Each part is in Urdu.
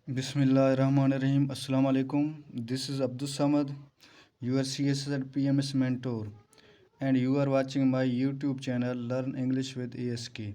Bismillahirrahmanirrahim. Assalamu alaikum. This is Abdul Samad, your CSS and PMS mentor, and you are watching my YouTube channel Learn English with ASK.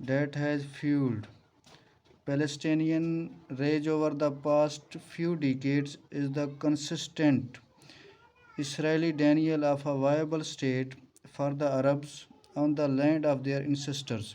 that has fueled Palestinian rage over the past few decades is the consistent Israeli denial of a viable state for the Arabs on the land of their ancestors.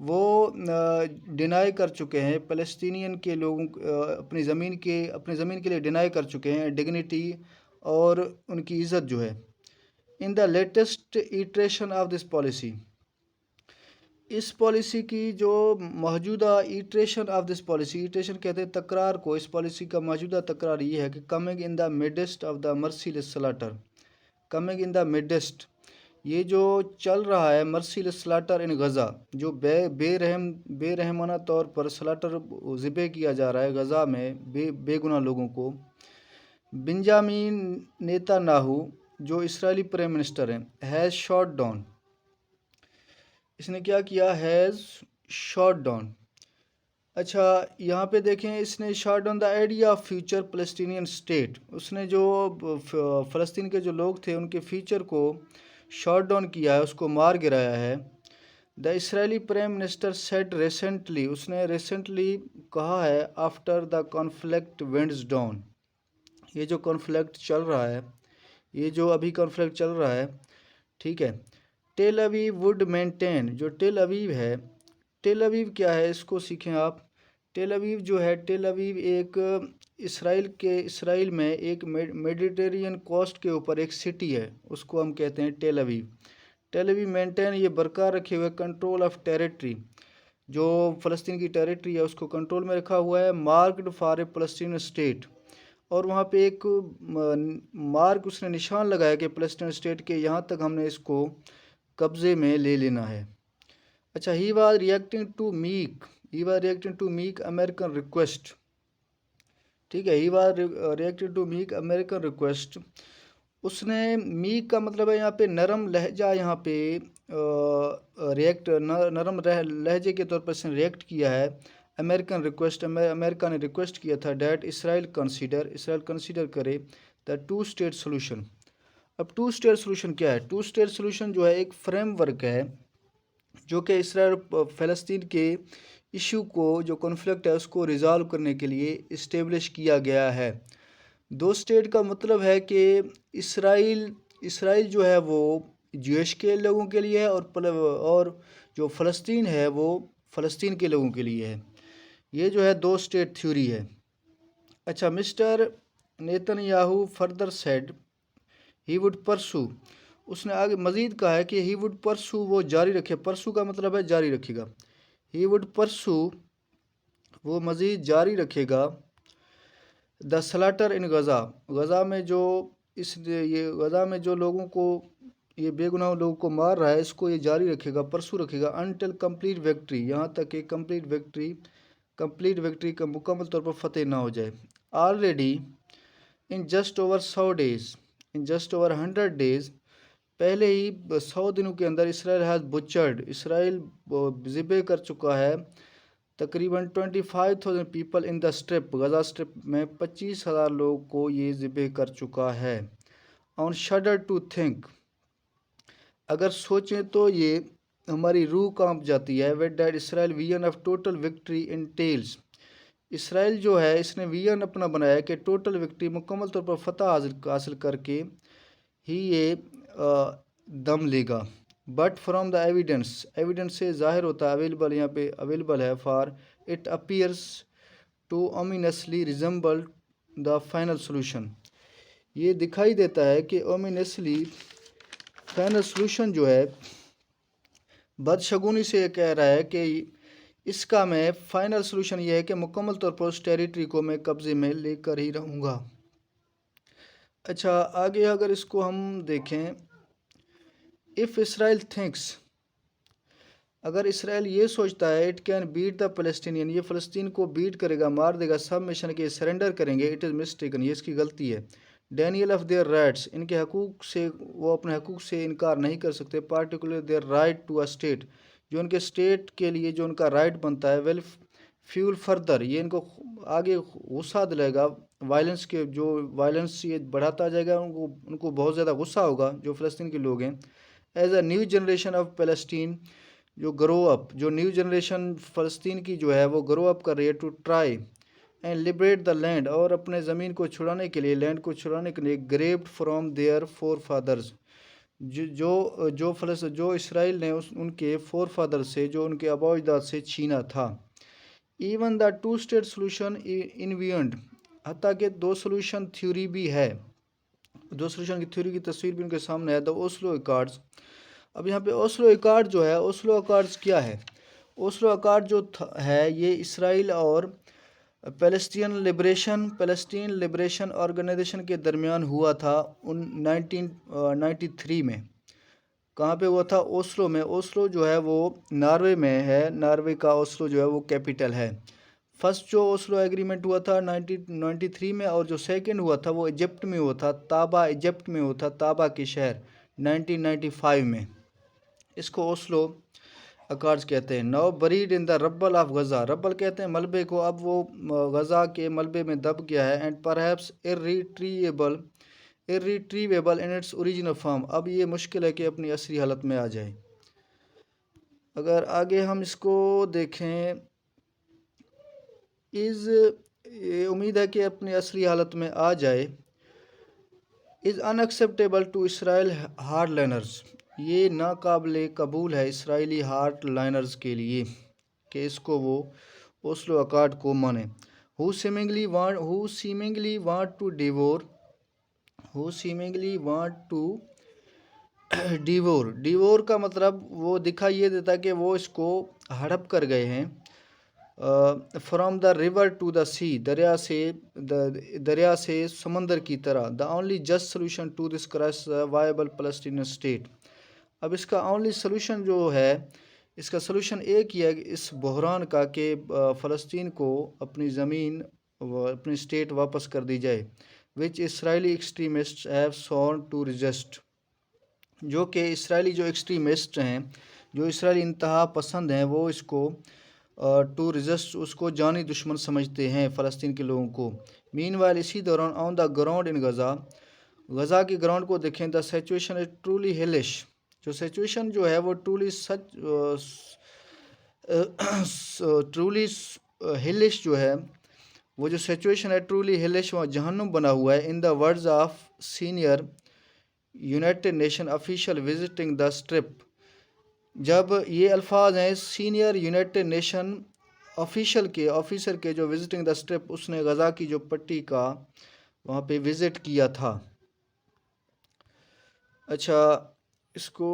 وہ ڈینائی کر چکے ہیں فلسطینین کے لوگوں اپنی زمین کے لیے ڈینائی کر چکے ہیں ڈگنیٹی اور ان کی عزت جو ہے. In the latest iteration of this policy, اس پالیسی کی جو موجودہ iteration of this policy, iteration کہتے ہیں تکرار کو، اس پالیسی کا موجودہ تکرار یہ ہے کہ coming in the مڈسٹ of the مرسی لیس سلاٹر. کمنگ ان دا مڈسٹ، یہ جو چل رہا ہے مرسی لیس سلاٹر ان غزہ، جو بے رحمانہ طور پر سلاٹر ذبح کیا جا رہا ہے غزہ میں بے گناہ لوگوں کو. بنجامین Netanyahu Israeli prime minister ہیں، ہیز شاٹ ڈاؤن، اس نے کیا کیا؟ Has shot down. اچھا یہاں پہ دیکھیں، اس نے shot down the idea of future Palestinian state, اس نے جو فلسطین کے جو لوگ تھے ان کے فیوچر کو شاٹ ڈاؤن کیا ہے، اس کو مار گرایا ہے. دا اسرائیلی پرائم منسٹر سیڈ ریسنٹلی، اس نے ریسنٹلی کہا ہے، after the conflict winds down, یہ جو کانفلکٹ چل رہا ہے، یہ جو ابھی کانفلکٹ چل رہا ہے، ٹھیک ہے. ٹیل اویو وڈ مینٹین، جو ٹیل اویو ہے، ٹیل اویو کیا ہے اس کو سیکھیں آپ. ٹیل اویو جو ہے، ٹیل اویو ایک اسرائیل میں ایک میڈیٹرین کوسٹ کے اوپر ایک سٹی ہے، اس کو ہم کہتے ہیں ٹیل اویو. ٹیل اویو مینٹین، یہ برقرار رکھے ہوئے کنٹرول آف ٹیریٹری، جو فلسطین کی ٹیریٹری ہے اس کو کنٹرول میں رکھا ہوا ہے. مارکڈ فار اے فلسطین اسٹیٹ، اور وہاں پہ ایک مارک اس نے نشان لگایا کہ فلسطین اسٹیٹ کے یہاں تک ہم نے اس کو قبضے میں لے لینا ہے. اچھا، he was reacting to make American request, ٹھیک ہے. He was reacting to make American request, اس نے میک کا مطلب ہے یہاں پہ نرم لہجہ، یہاں پہ نرم لہجے کے طور پر اس نے ریئیکٹ کیا ہے امریکن ریکویسٹ. امریکہ نے ریکویسٹ کیا تھا ڈیٹ اسرائیل کنسیڈر کرے دا 2 اسٹیٹ سولوشن. اب 2 اسٹیٹ سولوشن کیا ہے؟ 2 اسٹیٹ سولوشن جو ہے ایک فریم ورک ہے جو کہ اسرائیل فلسطین کے ایشو کو، جو کنفلکٹ ہے اس کو ریزالو کرنے کے لیے اسٹیبلش کیا گیا ہے. 2 اسٹیٹ کا مطلب ہے کہ اسرائیل جو ہے وہ جویش کے لوگوں کے لیے ہے، اور جو فلسطین ہے وہ فلسطین کے لوگوں کے لیے ہے. یہ جو ہے 2 اسٹیٹ تھیوری ہے. اچھا، mister Netanyahu further said he would pursue, اس نے آگے مزید کہا ہے کہ ہی وڈ پرسو، وہ جاری رکھے. پرسو کا مطلب ہے جاری رکھے گا. ہی وڈ پرسو، وہ مزید جاری رکھے گا. دا سلاٹر ان غزہ میں جو غزہ میں جو لوگوں کو، یہ بے گناہ لوگوں کو مار رہا ہے، اس کو یہ جاری رکھے گا، پرسو رکھے گا. انٹل کمپلیٹ وکٹری، یہاں تک کہ کمپلیٹ وکٹری کا مکمل طور پر فتح نہ ہو جائے. Already in just over 100 days، پہلے ہی 100 دنوں کے اندر اسرائیل ہیز بچرڈ، اسرائیل ذبح کر چکا ہے تقریباً 25,000 پیپل ان دا اسٹرپ، غزہ اسٹرپ میں 25,000 لوگوں کو یہ ذبح کر چکا ہے. آن شڈر ٹو تھنک، اگر سوچیں تو یہ ہماری روح کانپ جاتی ہے. What that Israel vision of total victory entails, Israel جو ہے اس نے ویژن اپنا بنایا کہ ٹوٹل وکٹری، مکمل طور پر فتح حاصل کر کے ہی یہ دم لے گا. بٹ فرام دا ایویڈنس سے ظاہر ہوتا ہے، اویلیبل یہاں پہ اویلیبل ہے، for it appears to ominously resemble the final solution, یہ دکھائی دیتا ہے کہ اومینسلی فائنل سولوشن جو ہے بدشگونی سے یہ کہہ رہا ہے کہ اس کا میں فائنل سولوشن یہ ہے کہ مکمل طور پر اس ٹیریٹری کو میں قبضے میں لے کر ہی رہوں گا. اچھا آگے اگر اس کو ہم دیکھیں، اف اسرائیل تھنکس، اگر اسرائیل یہ سوچتا ہے اٹ کین بیٹ دا فلسطینین، یہ فلسطین کو بیٹ کرے گا، مار دے گا، سب مشن کے سرنڈر کریں گے، اٹ از مسٹیکن، یہ اس کی غلطی ہے. ڈینیل آف دیئر رائٹس، ان کے حقوق سے، وہ اپنے حقوق سے انکار نہیں کر سکتے. Particular their right to a state, جو ان کے اسٹیٹ کے لیے جو ان کا رائٹ بنتا ہے. ویل فیول فردر، یہ ان کو آگے غصہ دلائے گا، وائلنس کے، جو وائلنس یہ بڑھاتا جائے گا، ان کو بہت زیادہ غصہ ہوگا جو فلسطین کے لوگ ہیں. As a new generation of Palestine, جو گرو اپ، جو نیو جنریشن فلسطین کی جو ہے وہ گرو اپ کر رہی ہے، to try and liberate the land, اور اپنے زمین کو چھڑانے کے لیے، لینڈ کو چھڑانے کے لیے. گریبڈ فرام دیئر فور فادرز، جو اسرائیل نے ان کے فور فادر سے، جو ان کے آباء و اجداد سے چھینا تھا. Even the two state solution envisioned, حتیٰ کہ دو سولوشن تھیوری بھی ہے، دو سولوشن کی تھیوری کی تصویر بھی ان کے سامنے ہے. دا اوسلو ایکارڈز. اب یہاں پہ اوسلو ایکارڈ جو ہے، اوسلو ایکارڈز کیا ہے؟ اوسلو ایکارڈ جو ہے یہ اسرائیل اور پیلسٹین لبریشن آرگنائزیشن کے درمیان ہوا تھا 1993 میں. کہاں پہ ہوا تھا؟ اوسلو میں. اوسلو جو ہے وہ ناروے میں ہے، ناروے کا اوسلو جو ہے وہ کیپیٹل ہے. فرسٹ جو اوسلو ایگریمنٹ ہوا تھا 1993 میں، اور جو سیکنڈ ہوا تھا وہ ایجپٹ میں ہوا تھا، تابا ایجپٹ میں ہوا تھا، تابا کے شہر 1995 میں. اس کو اوسلو اکارڈز کہتے ہیں. Now bread in the rubble of Gaza, rubble کہتے ہیں ملبے کو، اب وہ غزہ کے ملبے میں دب گیا ہے. And perhaps irretrievable in its original form، اب یہ مشکل ہے کہ اپنی اصلی حالت میں آ جائے. اگر آگے ہم اس کو دیکھیں، امید ہے کہ اپنی اصلی حالت میں آ جائے. از unacceptable to Israel hard liners, یہ ناقابل قبول ہے اسرائیلی ہارڈ لائنرز کے لیے کہ اس کو وہ اوسلو اکارڈ کو مانے. who seemingly want to devour کا مطلب وہ دکھائی یہ دیتا کہ وہ اس کو ہڑپ کر گئے ہیں. From the river to the sea, دریا سے سمندر کی طرح. The only just solution to this crisis viable Palestinian state. اب اس کا اونلی سولوشن جو ہے، اس کا سولوشن ایک ہی ہے کہ اس بحران کا، کہ فلسطین کو اپنی زمین اپنی اسٹیٹ واپس کر دی جائے. Which Israeli extremists have sworn to resist, جو کہ اسرائیلی جو ایکسٹریمسٹ ہیں، جو اسرائیلی انتہا پسند ہیں، وہ اس کو ٹو ریزسٹ، اس کو جانی دشمن سمجھتے ہیں فلسطین کے لوگوں کو. مین وائل، اسی دوران آن دا گراؤنڈ ان غزہ، غزہ کی گراؤنڈ کو دیکھیں. دا سچویشن از ٹرولی ہیلش، جو سچویشن جو ہے وہ ٹرولی ہیلش جو ہے، وہ جو سچویشن ہے ٹرولی ہیلش، وہ جہنم بنا ہوا ہے. In the words of senior United Nation official visiting the strip, جب یہ الفاظ ہیں سینئر یونائٹڈ نیشن آفیسر کے جو وزٹنگ دا اسٹرپ، اس نے غزہ کی جو پٹی کا وہاں پہ وزٹ کیا تھا. اچھا، اس کو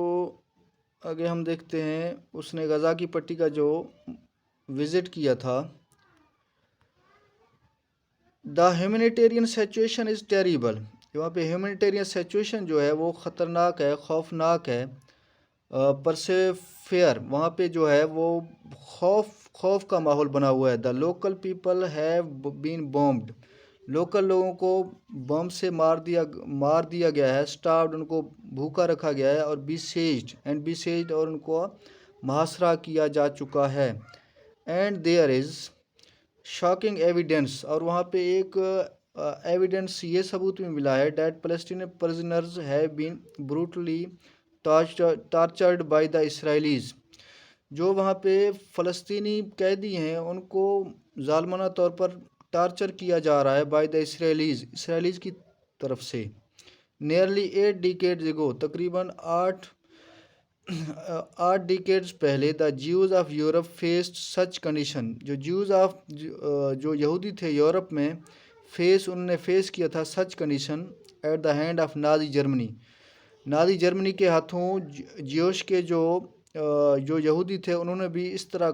آگے ہم دیکھتے ہیں. اس نے غزہ کی پٹی کا جو وزٹ کیا تھا. دا ہیومینیٹیرین سچویشن از ٹیریبل، وہاں پہ ہیومینیٹیرین سچویشن جو ہے وہ خطرناک ہے، خوفناک ہے. پرسیفیئر، وہاں پہ جو ہے وہ خوف کا ماحول بنا ہوا ہے. The local people have been bombed, local لوگوں کو بم سے مار دیا گیا ہے. اسٹاروڈ، ان کو بھوکا رکھا گیا ہے. اور بیسیجڈ، اور ان کو محاصرہ کیا جا چکا ہے. And there is shocking evidence, اور وہاں پہ ایک ایویڈنس یہ ثبوت بھی ملا ہے. That Palestinian prisoners have been brutally tortured by the Israelis, جو وہاں پہ فلسطینی قیدی ہیں ان کو ظالمانہ طور پر ٹارچر کیا جا رہا ہے بائی دا اسرائیلیز کی طرف سے. نیئرلی 8 ڈیکیڈز اگو، تقریباً 8 ڈیکیڈز پہلے. The Jews of Europe faced such condition, جو یہودی تھے یورپ میں، انہوں نے فیس کیا تھا such condition at the hand of Nazi Germany کے ہاتھوں. جیوش کے جو یہودی تھے انہوں نے بھی اس طرح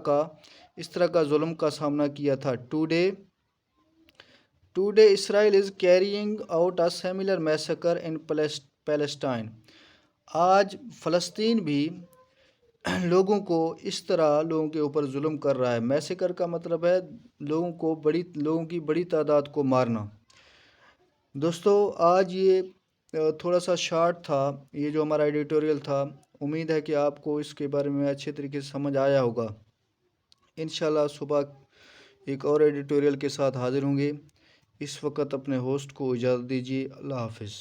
کا ظلم کا سامنا کیا تھا. Today Israel is carrying out a similar massacre in Palestine, آج فلسطین بھی لوگوں کے اوپر ظلم کر رہا ہے. میسیکر کا مطلب ہے لوگوں کی بڑی تعداد کو مارنا. دوستو، آج یہ تھوڑا سا شارٹ تھا، یہ جو ہمارا ایڈیٹوریل تھا. امید ہے کہ آپ کو اس کے بارے میں اچھے طریقے سے سمجھ آیا ہوگا. انشاءاللہ صبح ایک اور ایڈیٹوریل کے ساتھ حاضر ہوں گے. اس وقت اپنے ہوسٹ کو اجازت دیجیے. اللہ حافظ.